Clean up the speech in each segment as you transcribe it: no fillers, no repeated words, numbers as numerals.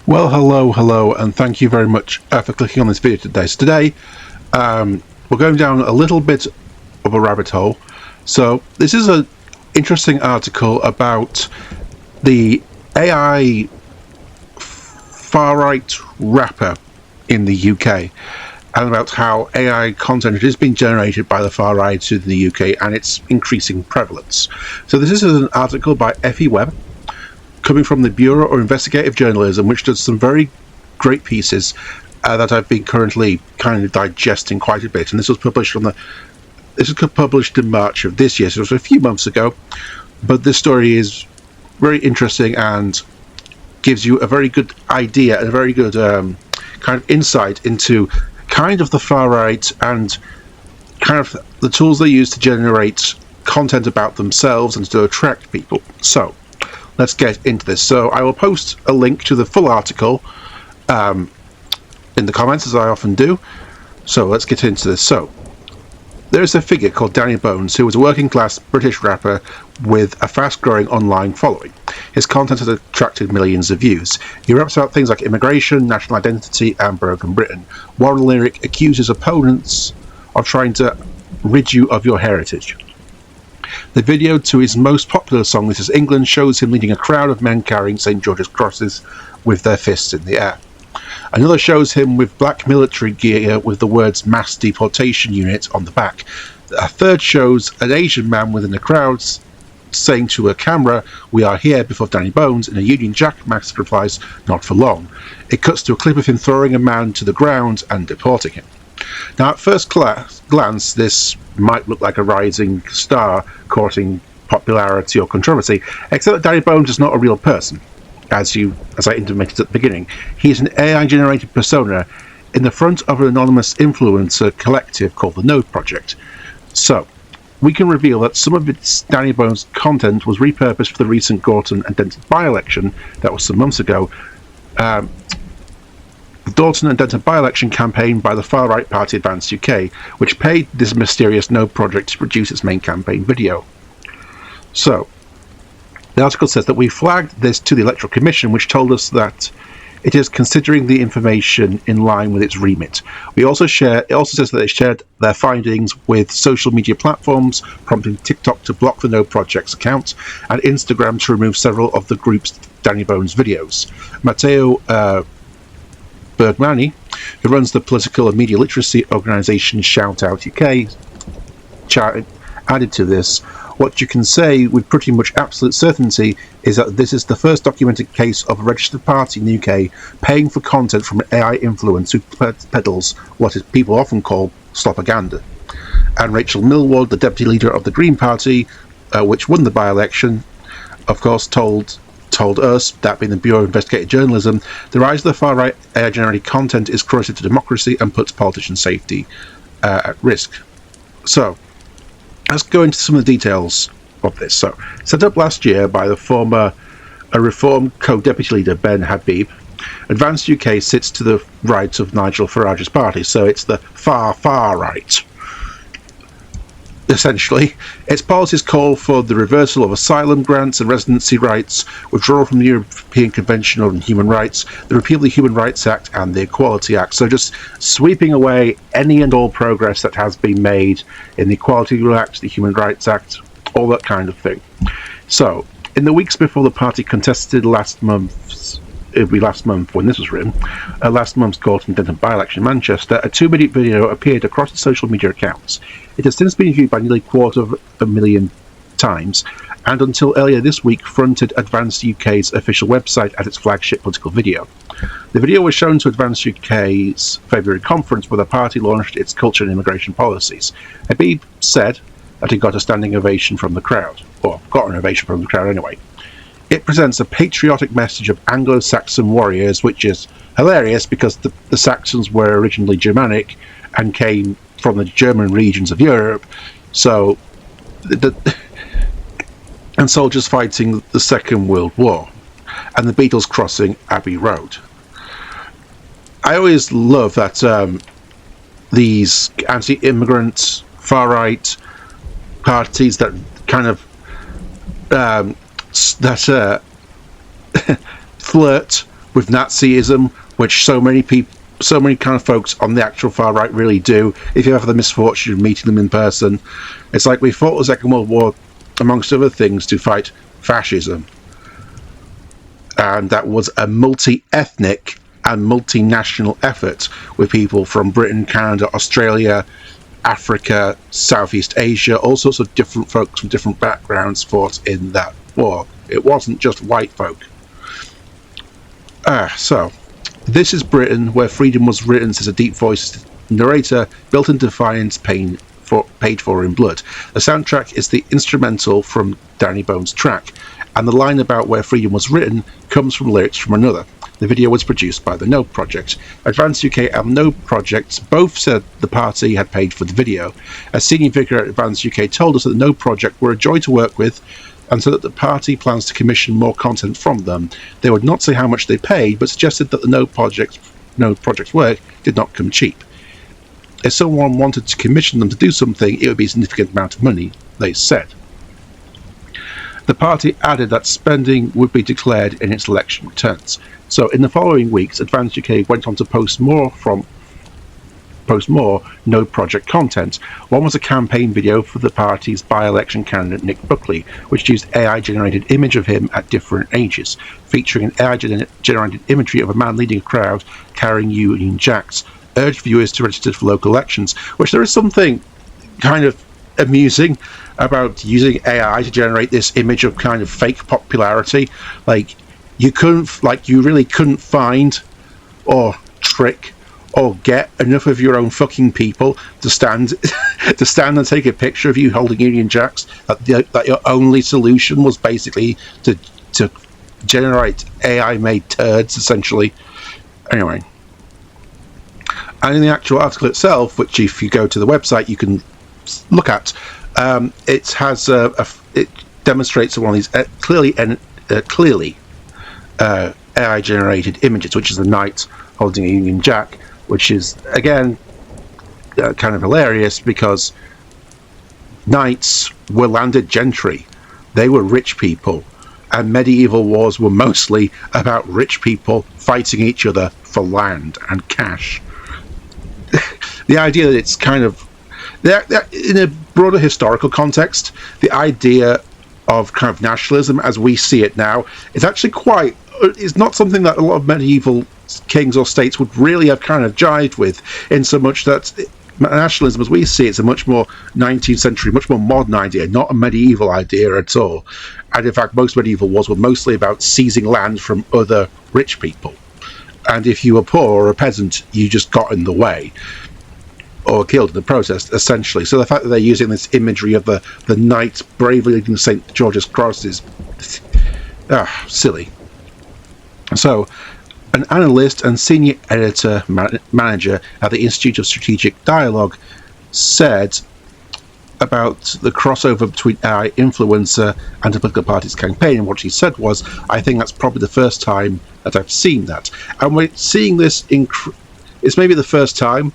Well, hello, and thank you very much for clicking on this video today. So today, we're going down a little bit of a rabbit hole. So this is an interesting article about the AI far-right rapper in the UK, and about how AI content is being generated by the far right in the UK and its increasing prevalence. So this is an article by Effie Webb, coming from the Bureau of Investigative Journalism, which does some very great pieces that I've been currently kind of digesting quite a bit. And this was published published in March of this year, so it was a few months ago. But this story is very interesting and gives you a very good idea and a very good kind of insight into kind of the far right and kind of the tools they use to generate content about themselves and to attract people. So let's get into this. So I will post a link to the full article in the comments, as I often do. So let's get into this. So there's a figure called Danny Bones, who was a working class British rapper with a fast growing online following. His content has attracted millions of views. He raps about things like immigration, national identity, and broken Britain. One lyric accuses opponents of trying to rid you of your heritage. The video to his most popular song, This Is England, shows him leading a crowd of men carrying St. George's crosses with their fists in the air. Another shows him with black military gear with the words Mass Deportation Unit on the back. A third shows an Asian man within the crowd saying to a camera, "We are here," before Danny Bones, in a Union Jack mask, replies, "Not for long." It cuts to a clip of him throwing a man to the ground and deporting him. Now, at first glance, this might look like a rising star courting popularity or controversy, except that Danny Bones is not a real person, as I intimated at the beginning. He is an AI-generated persona in the front of an anonymous influencer collective called the Node Project. So we can reveal that some of its Danny Bones content was repurposed for the recent Gorton and Denton by-election that was some months ago. The Dorton and Denton by-election campaign by the far-right party Advance UK, which paid this mysterious Node Project to produce its main campaign video. So the article says that we flagged this to the Electoral Commission, which told us that it is considering the information in line with its remit. It also says that they shared their findings with social media platforms, prompting TikTok to block the Node Project's account and Instagram to remove several of the group's Danny Bones videos. Matteo Bergmani, who runs the political and media literacy organisation Shout Out UK, added to this, "What you can say with pretty much absolute certainty is that this is the first documented case of a registered party in the UK paying for content from an AI influencer who peddles what people often call slopaganda." And Rachel Millward, the deputy leader of the Green Party, which won the by-election, of course told us, that being the Bureau of Investigative Journalism, the rise of the far-right AI-generated content is corrosive to democracy and puts politician safety at risk. So let's go into some of the details of this. So, set up last year by the former Reform co-deputy leader Ben Habib, Advance UK sits to the right of Nigel Farage's party, so it's the far right. Essentially, its policies call for the reversal of asylum grants and residency rights, withdrawal from the European Convention on Human Rights, the repeal of the Human Rights Act and the Equality Act. So just sweeping away any and all progress that has been made in the Equality Act, the Human Rights Act, all that kind of thing. So, in the weeks before the party contested last month when this was written, last month's Gorton Denton by-election in Manchester, a 2-minute video appeared across the social media accounts. It has since been viewed by nearly 250,000 times, and until earlier this week fronted Advance UK's official website as its flagship political video. The video was shown to Advance UK's February conference where the party launched its culture and immigration policies. Habib said that he got a standing ovation from the crowd, or got an ovation from the crowd anyway. It presents a patriotic message of Anglo-Saxon warriors, which is hilarious because the Saxons were originally Germanic and came from the German regions of Europe, so and soldiers fighting the Second World War, and the Beatles crossing Abbey Road. I always love that these anti-immigrant, far-right parties that kind of flirt with Nazism, which so many kind of folks on the actual far right really do. If you have the misfortune of meeting them in person, it's like we fought the Second World War, amongst other things, to fight fascism, and that was a multi-ethnic and multinational effort with people from Britain, Canada, Australia, Africa, Southeast Asia, all sorts of different folks from different backgrounds fought in that war. It wasn't just white folk. So this is Britain, where freedom was written, says a deep-voiced narrator, built in defiance, paid for in blood. The soundtrack is the instrumental from Danny Bone's track, and the line about where freedom was written comes from lyrics from another. The video was produced by the No Project. Advance UK and No Project both said the party had paid for the video. A senior figure at Advance UK told us that the No Project were a joy to work with, and said that the party plans to commission more content from them. They would not say how much they paid, but suggested that the No Project's work did not come cheap. If someone wanted to commission them to do something, it would be a significant amount of money, they said. The party added that spending would be declared in its election returns. So in the following weeks, Advance UK went on to post more No Project content. One was a campaign video for the party's by-election candidate Nick Buckley, which used AI-generated image of him at different ages, featuring an AI-generated imagery of a man leading a crowd carrying Union Jacks, urged viewers to register for local elections, which there is something kind of amusing about using AI to generate this image of kind of fake popularity. Like, you really couldn't find or trick or get enough of your own fucking people to stand and take a picture of you holding Union Jacks. That your only solution was basically to generate AI-made turds, essentially. Anyway, and in the actual article itself, which if you go to the website you can look at, it demonstrates one of these clearly AI-generated images, which is a knight holding a Union Jack, which is, again, kind of hilarious, because knights were landed gentry. They were rich people, and medieval wars were mostly about rich people fighting each other for land and cash. The idea that it's kind of, in a broader historical context, the idea of kind of nationalism as we see it now is actually is not something that a lot of medieval kings or states would really have kind of jived with, in so much that nationalism as we see it's a much more 19th century, much more modern idea, not a medieval idea at all. And in fact, most medieval wars were mostly about seizing land from other rich people, and if you were poor or a peasant, you just got in the way or killed in the process, essentially. So the fact that they're using this imagery of the knight bravely leading St. George's Cross is silly. So, an analyst and senior editor manager at the Institute of Strategic Dialogue said about the crossover between AI influencer and a political party's campaign, and what he said was, I think that's probably the first time that I've seen that. And we're seeing this, it's maybe the first time,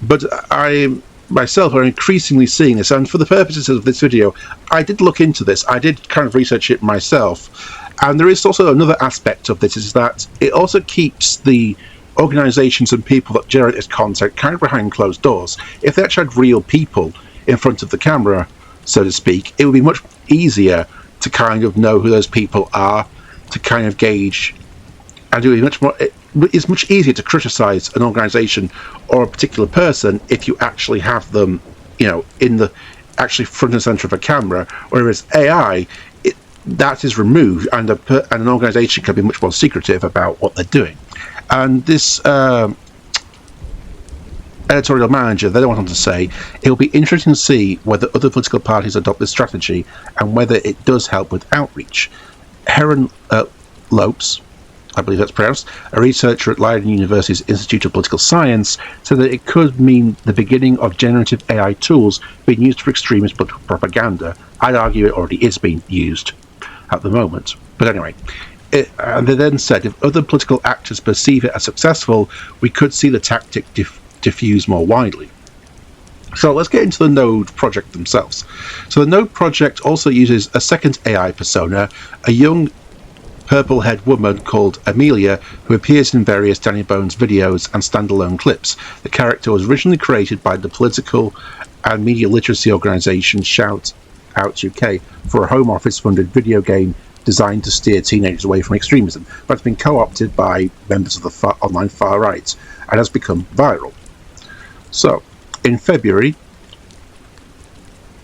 but I myself are increasingly seeing this, and for the purposes of this video, I did look into this. I did kind of research it myself, and there is also another aspect of this, is that it also keeps the organizations and people that generate this content kind of behind closed doors. If they actually had real people in front of the camera, so to speak, it would be much easier to kind of know who those people are, to kind of gauge, and it would be much more. It's much easier to criticize an organization or a particular person if you actually have them, in the actually front and center of a camera. Whereas AI, that is removed, and an organization can be much more secretive about what they're doing. And this editorial manager then went on to say, it will be interesting to see whether other political parties adopt this strategy and whether it does help with outreach. Heron Lopes, I believe that's pronounced, a researcher at Leiden University's Institute of Political Science, said that it could mean the beginning of generative AI tools being used for extremist political propaganda. I'd argue it already is being used at the moment. But anyway, and they then said, if other political actors perceive it as successful, we could see the tactic diffuse more widely. So let's get into the Node project themselves. So the Node project also uses a second AI persona, a young purple-haired woman called Amelia, who appears in various Danny Bones videos and standalone clips. The character was originally created by the political and media literacy organisation Shout Out UK for a Home Office-funded video game designed to steer teenagers away from extremism, but has been co-opted by members of the online far right and has become viral. So, in February,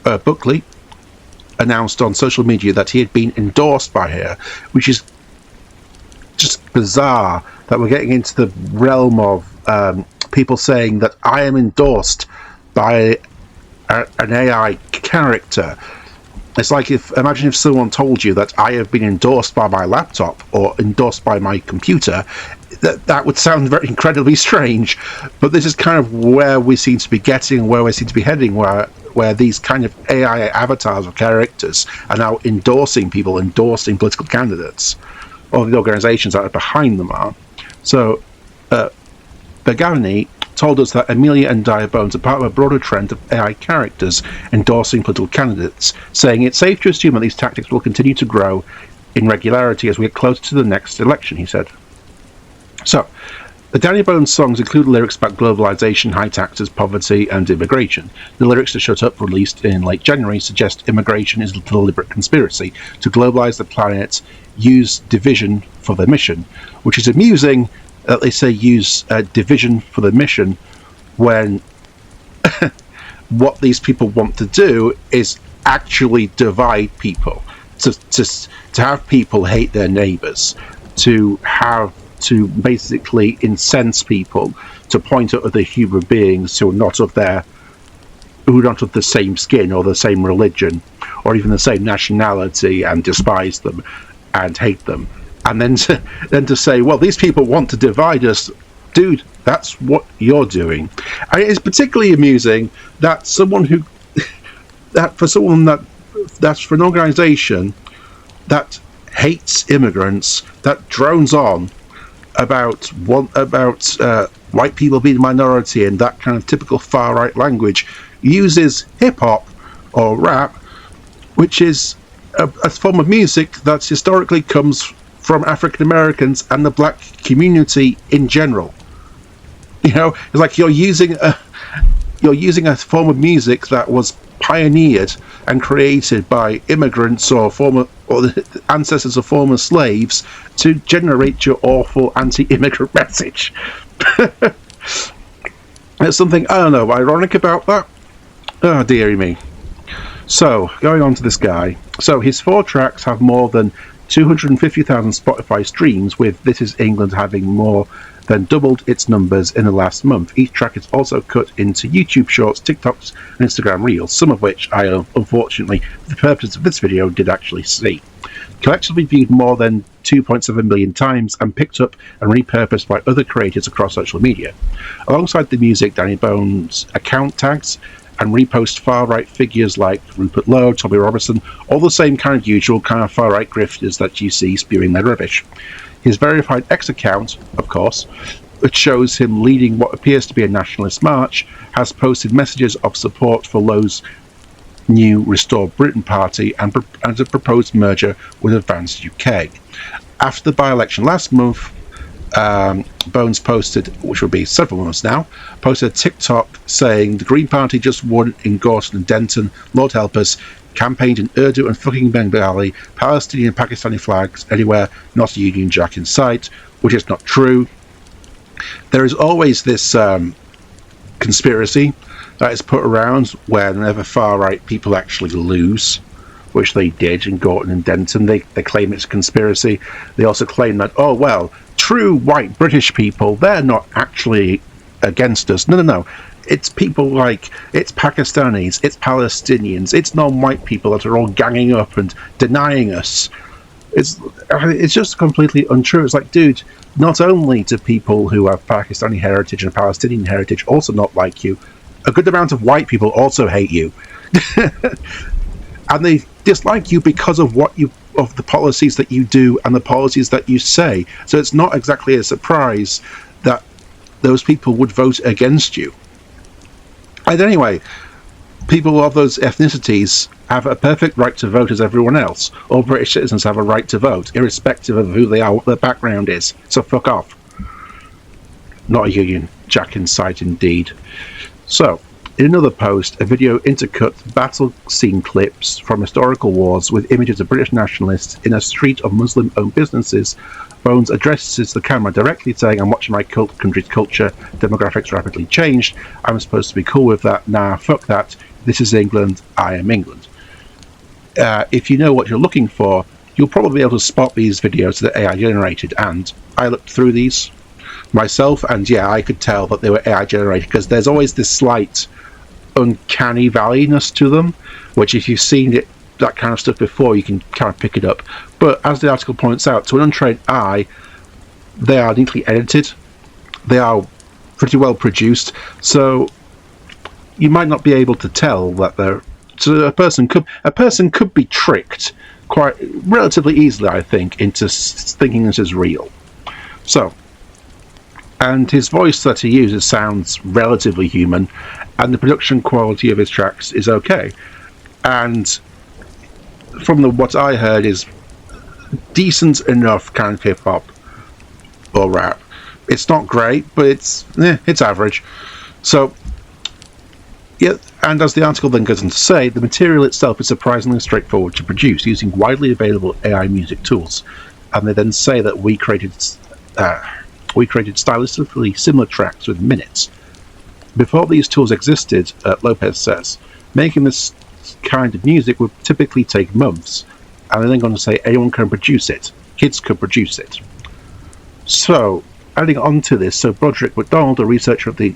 Buckley announced on social media that he had been endorsed by her, which is just bizarre that we're getting into the realm of people saying that I am endorsed by an AI character. It's like, imagine if someone told you that I have been endorsed by my laptop or endorsed by my computer. That would sound very incredibly strange, but this is kind of where we seem to be getting, where we seem to be heading, where these kind of AI avatars or characters are now endorsing people, endorsing political candidates, or the organisations that are behind them are. So, Begani told us that Amelia and Danny Bones are part of a broader trend of AI characters endorsing political candidates, saying it's safe to assume that these tactics will continue to grow in regularity as we get closer to the next election, he said. So, the Danny Bones songs include lyrics about globalization, high taxes, poverty, and immigration. The lyrics to Shut Up, released in late January, suggest immigration is a deliberate conspiracy to globalize the planet, use division for their mission, which is amusing that they say use division for the mission when what these people want to do is actually divide people, to have people hate their neighbors, to basically incense people, to point at other human beings who are not of the same skin or the same religion or even the same nationality, and despise them and hate them. And then to say, well, these people want to divide us. Dude, that's what you're doing. And it is particularly amusing that for an organisation that hates immigrants, that drones on about white people being a minority and that kind of typical far right language, uses hip hop or rap, which is a form of music that historically comes from African Americans and the black community in general. You know, it's like you're using a form of music that was pioneered and created by immigrants or the ancestors of former slaves to generate your awful anti-immigrant message. There's something, I don't know, ironic about that. Oh, dearie me. So, going on to this guy. So, his 4 tracks have more than 250,000 Spotify streams, with This Is England having more than doubled its numbers in the last month. Each track is also cut into YouTube Shorts, TikToks, and Instagram Reels, some of which I, unfortunately, for the purpose of this video, did actually see. Collectively viewed more than 2.7 million times and picked up and repurposed by other creators across social media. Alongside the music, Danny Bones account tags and repost far-right figures like Rupert Lowe, Tommy Robertson, all the same kind of usual kind of far-right grifters that you see spewing their rubbish. His verified X account, of course, which shows him leading what appears to be a nationalist march, has posted messages of support for Lowe's new Restore Britain party and a proposed merger with Advanced UK. After the by-election last month, Bones posted, which will be several months now, posted a TikTok saying the Green Party just won in Gorton and Denton, Lord help us, campaigned in Urdu and fucking Bengali, Palestinian and Pakistani flags anywhere, not a Union Jack in sight, which is not true. There is always this conspiracy that is put around whenever far-right people actually lose, which they did in Gorton and Denton. They claim it's a conspiracy. They also claim that, oh, well, true white British people, they're not actually against us. No. It's people like, it's Pakistanis, it's Palestinians, it's non-white people that are all ganging up and denying us. It's just completely untrue. It's like, dude, not only do people who have Pakistani heritage and Palestinian heritage also not like you, a good amount of white people also hate you. And they dislike you because of of the policies that you do and the policies that you say. So it's not exactly a surprise that those people would vote against you. And anyway, people of those ethnicities have a perfect right to vote as everyone else. All British citizens have a right to vote, irrespective of who they are, what their background is. So fuck off. Not a Union Jack in sight, indeed. So, in another post, a video intercut battle scene clips from historical wars with images of British nationalists in a street of Muslim-owned businesses. Bones addresses the camera directly, saying, "I'm watching my country's culture. Demographics rapidly changed. I'm supposed to be cool with that. Nah, fuck that. This is England. I am England." If you know what you're looking for, you'll probably be able to spot these videos that AI generated. And I looked through these myself, and yeah, I could tell that they were AI generated, because there's always this slight uncanny valleyness to them, which if you've seen that kind of stuff before, you can kind of pick it up. But as the article points out, to an untrained eye, they are neatly edited, they are pretty well produced, so you might not be able to tell that they're... So a person could be tricked quite relatively easily, I think, into thinking this is real. So, and his voice that he uses sounds relatively human, and the production quality of his tracks is okay. And from what I heard is decent enough kind of hip-hop or rap. It's not great, but it's average. So, yeah, and as the article then goes on to say, the material itself is surprisingly straightforward to produce using widely available AI music tools. And they then say that we created stylistically similar tracks with minutes. Before these tools existed, Lopez says, making this kind of music would typically take months. And they're then going to say anyone can produce it. Kids could produce it. So, adding on to this, so Broderick MacDonald, a researcher at the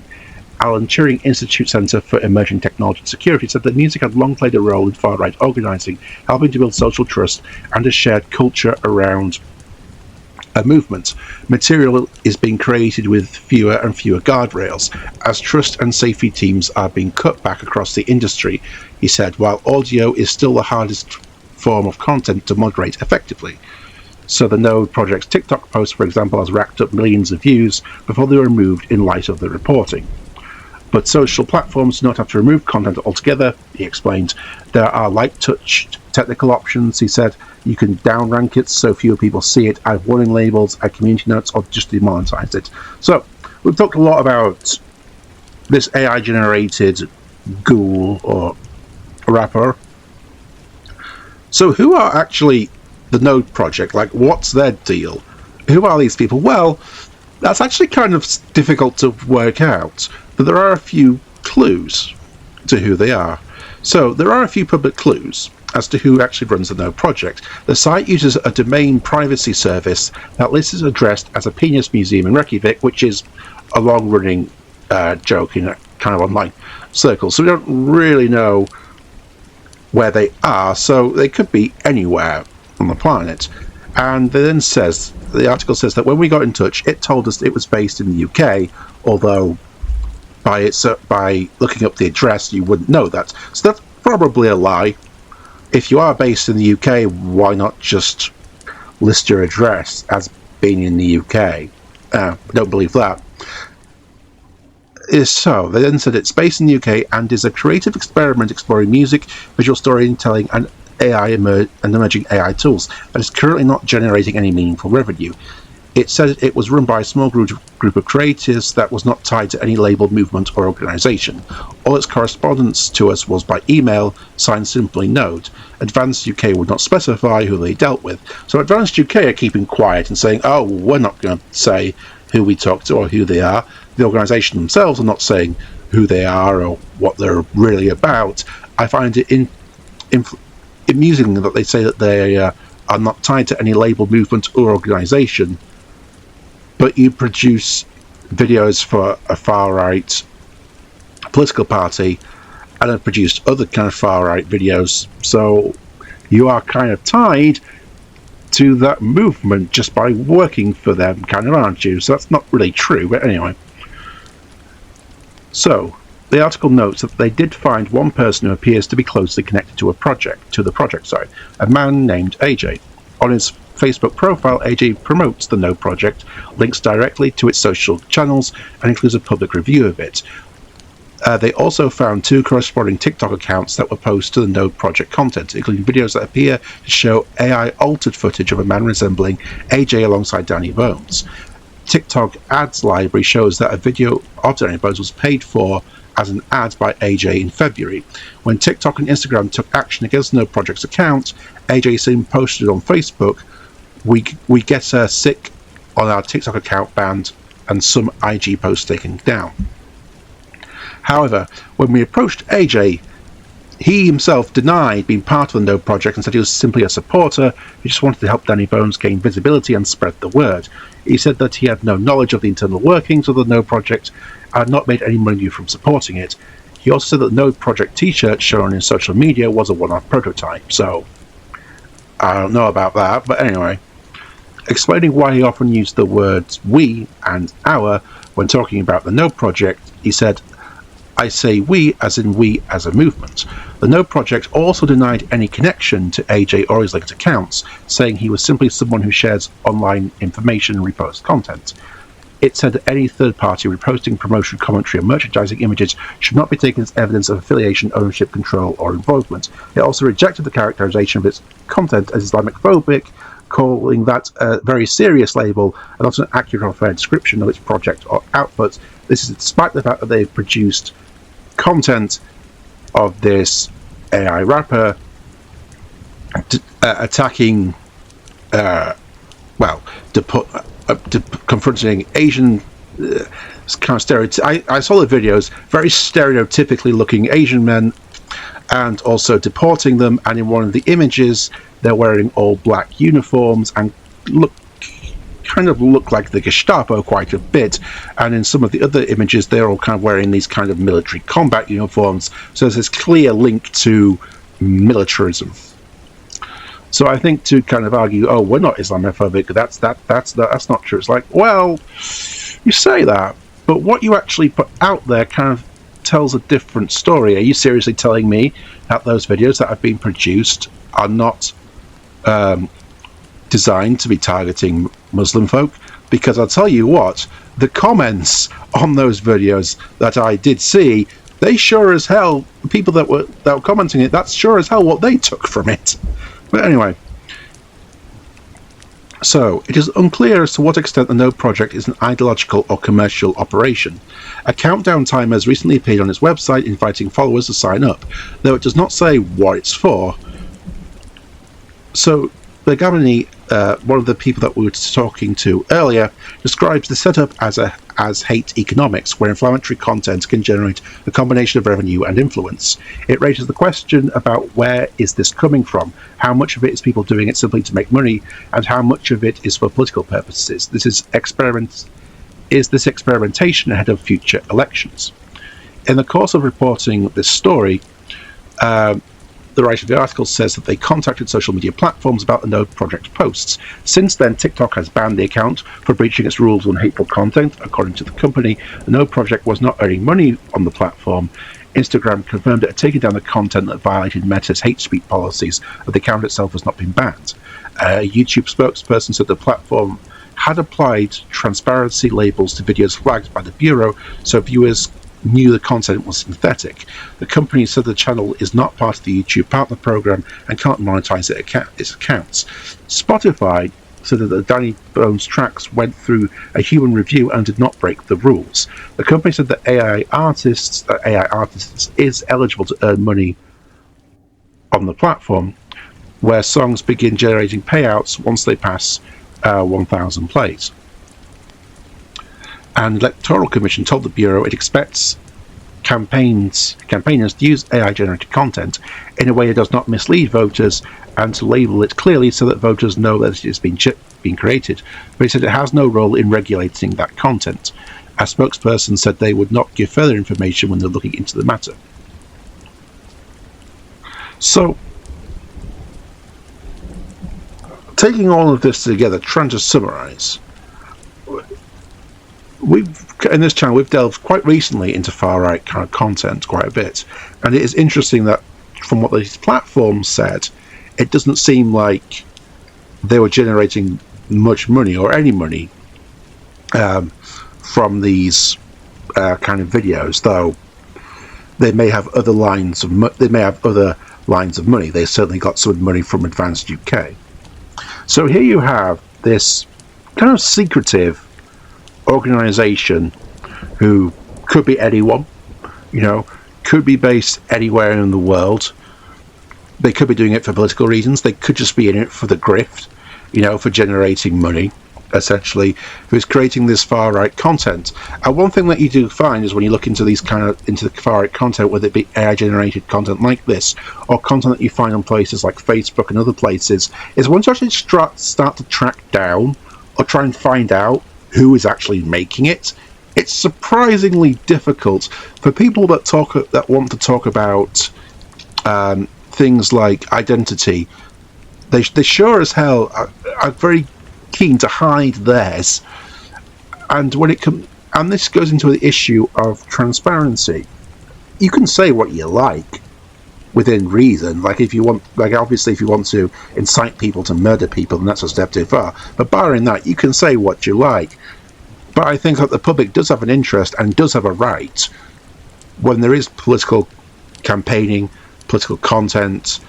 Alan Turing Institute Centre for Emerging Technology and Security, said that music had long played a role in far-right organising, helping to build social trust and a shared culture around a movement. Material is being created with fewer and fewer guardrails, as trust and safety teams are being cut back across the industry, he said, while audio is still the hardest form of content to moderate effectively. So the Node project's TikTok post, for example, has racked up millions of views before they were removed in light of the reporting. But social platforms do not have to remove content altogether, he explained. There are light touch technical options, he said. You can downrank it so fewer people see it, add warning labels, add community notes, or just demonetize it. So, we've talked a lot about this AI-generated ghoul or rapper. So who are actually the Node project? Like, what's their deal? Who are these people? Well, that's actually kind of difficult to work out, but there are a few clues to who they are. So there are a few public clues as to who actually runs the Node project. The site uses a domain privacy service that lists it addressed as a penis museum in Reykjavik, which is a long-running joke in a kind of online circle. So we don't really know where they are, so they could be anywhere on the planet. And then the article says that when we got in touch, it told us it was based in the UK, although by looking up the address, you wouldn't know that. So that's probably a lie. If you are based in the UK, why not just list your address as being in the UK? Don't believe that. So, they then said it's based in the UK and is a creative experiment exploring music, visual storytelling, and emerging AI tools that is currently not generating any meaningful revenue. It said it was run by a small group of creators that was not tied to any label, movement, or organisation. All its correspondence to us was by email, signed simply Node. Advanced UK would not specify who they dealt with. So Advanced UK are keeping quiet and saying, oh, we're not going to say who we talk to or who they are. The organisation themselves are not saying who they are or what they're really about. I find it amusing that they say that they are not tied to any label, movement, or organisation, but you produce videos for a far-right political party and have produced other kind of far-right videos, so you are kind of tied to that movement just by working for them, kind of, aren't you? So that's not really true, but anyway. So, the article notes that they did find one person who appears to be closely connected to the project, a man named AJ. On his Facebook profile, AJ promotes the Node project, links directly to its social channels, and includes a public review of it. They also found 2 corresponding TikTok accounts that were posted to the Node project content, including videos that appear to show AI-altered footage of a man resembling AJ alongside Danny Bones. TikTok ads library shows that a video of Danny Bones was paid for as an ad by AJ in February. When TikTok and Instagram took action against Node Project's account, AJ soon posted on Facebook, we get sick on our TikTok account banned and some IG posts taken down. However, when we approached AJ, he himself denied being part of the Node project and said he was simply a supporter who just wanted to help Danny Bones gain visibility and spread the word. He said that he had no knowledge of the internal workings of the Node project and had not made any money from supporting it. He also said that the Node project t-shirt shown in social media was a one-off prototype, so I don't know about that, but anyway. Explaining why he often used the words we and our when talking about the Node project, he said, I say we as in we as a movement. The Node project also denied any connection to AJ or his linked accounts, saying he was simply someone who shares online information and reposts content. It said that any third party reposting promotion, commentary, or merchandising images should not be taken as evidence of affiliation, ownership, control, or involvement. It also rejected the characterization of its content as Islamophobic, calling that a very serious label and not an accurate or fair description of its project or output. This is despite the fact that they've produced content of this AI rapper attacking, confronting Asian kind of stereotype. I saw the videos, very stereotypically looking Asian men, and also deporting them. And in one of the images, they're wearing all black uniforms and kind of look like the Gestapo quite a bit, and in some of the other images they're all kind of wearing these kind of military combat uniforms, so there's this clear link to militarism. So I think to kind of argue, oh, we're not Islamophobic, that's not true. It's like, well, you say that, but what you actually put out there kind of tells a different story. Are you seriously telling me that those videos that have been produced are not designed to be targeting Muslim folk? Because I'll tell you what, the comments on those videos that I did see, they sure as hell, people that were commenting it, that's sure as hell what they took from it. But anyway, so it is unclear as to what extent the Node project is an ideological or commercial operation. A countdown timer has recently appeared on its website inviting followers to sign up, though it does not say what it's for. So Bergamini, one of the people that we were talking to earlier, describes the setup as hate economics, where inflammatory content can generate a combination of revenue and influence. It raises the question about where is this coming from, how much of it is people doing it simply to make money, and how much of it is for political purposes. Is this experimentation ahead of future elections? In the course of reporting this story, the writer of the article says that they contacted social media platforms about the Node project posts. Since then, TikTok has banned the account for breaching its rules on hateful content. According to the company, the Node project was not earning money on the platform. Instagram confirmed it had taken down the content that violated Meta's hate speech policies, but the account itself has not been banned. A YouTube spokesperson said the platform had applied transparency labels to videos flagged by the Bureau so viewers knew the content was synthetic. The company said the channel is not part of the YouTube partner program and can't monetize its accounts. Spotify said that the Danny Bones tracks went through a human review and did not break the rules. The company said that AI artists is eligible to earn money on the platform, where songs begin generating payouts once they pass 1,000 plays. And the Electoral Commission told the Bureau it expects campaigners to use AI-generated content in a way that does not mislead voters and to label it clearly so that voters know that it has been created. But it said it has no role in regulating that content. A spokesperson said they would not give further information when they're looking into the matter. So, taking all of this together, trying to summarize, in this channel we've delved quite recently into far-right kind of content quite a bit, and it is interesting that from what these platforms said, it doesn't seem like they were generating much money or any money from these kind of videos, though they may have other lines of money. They certainly got some money from Advanced UK. So here you have this kind of secretive organization who could be anyone, could be based anywhere in the world. They could be doing it for political reasons. They could just be in it for the grift, for generating money, essentially, who's creating this far-right content. And one thing that you do find is when you look into into the far-right content, whether it be AI-generated content like this, or content that you find on places like Facebook and other places, is once you actually start to track down or try and find out who is actually making it, it's surprisingly difficult for people that want to talk about things like identity. They sure as hell are very keen to hide theirs, and this goes into the issue of transparency. You can say what you like within reason. Like obviously if you want to incite people to murder people, then that's a step too far. But barring that, you can say what you like. But I think that the public does have an interest and does have a right, when there is political campaigning, political content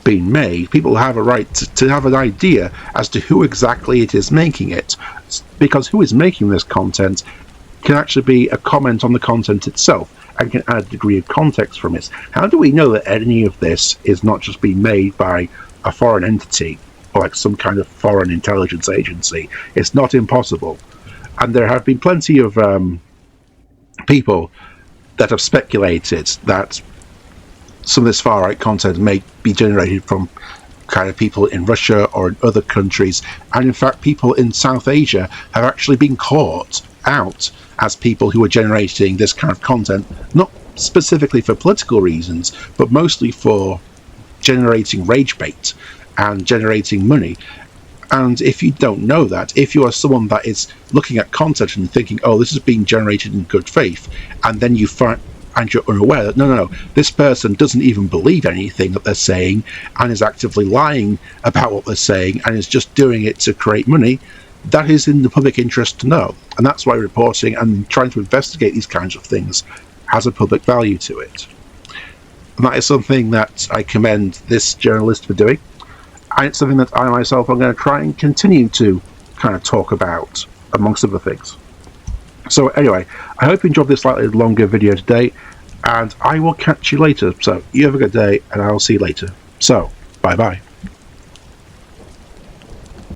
being made, people have a right to have an idea as to who exactly it is making it, because who is making this content can actually be a comment on the content itself and can add a degree of context from it. How do we know that any of this is not just being made by a foreign entity or like some kind of foreign intelligence agency? It's not impossible. And there have been plenty of people that have speculated that some of this far-right content may be generated from kind of people in Russia or in other countries, and in fact people in South Asia have actually been caught out as people who are generating this kind of content, not specifically for political reasons, but mostly for generating rage bait and generating money. And if you don't know that, if you are someone that is looking at content and thinking, oh, this is being generated in good faith, and then you find and you're unaware that no, this person doesn't even believe anything that they're saying and is actively lying about what they're saying and is just doing it to create money, that is in the public interest to know. And that's why reporting and trying to investigate these kinds of things has a public value to it. And that is something that I commend this journalist for doing. And it's something that I myself am going to try and continue to kind of talk about, amongst other things. So anyway, I hope you enjoyed this slightly longer video today, and I will catch you later. So you have a good day, and I'll see you later. So, bye-bye.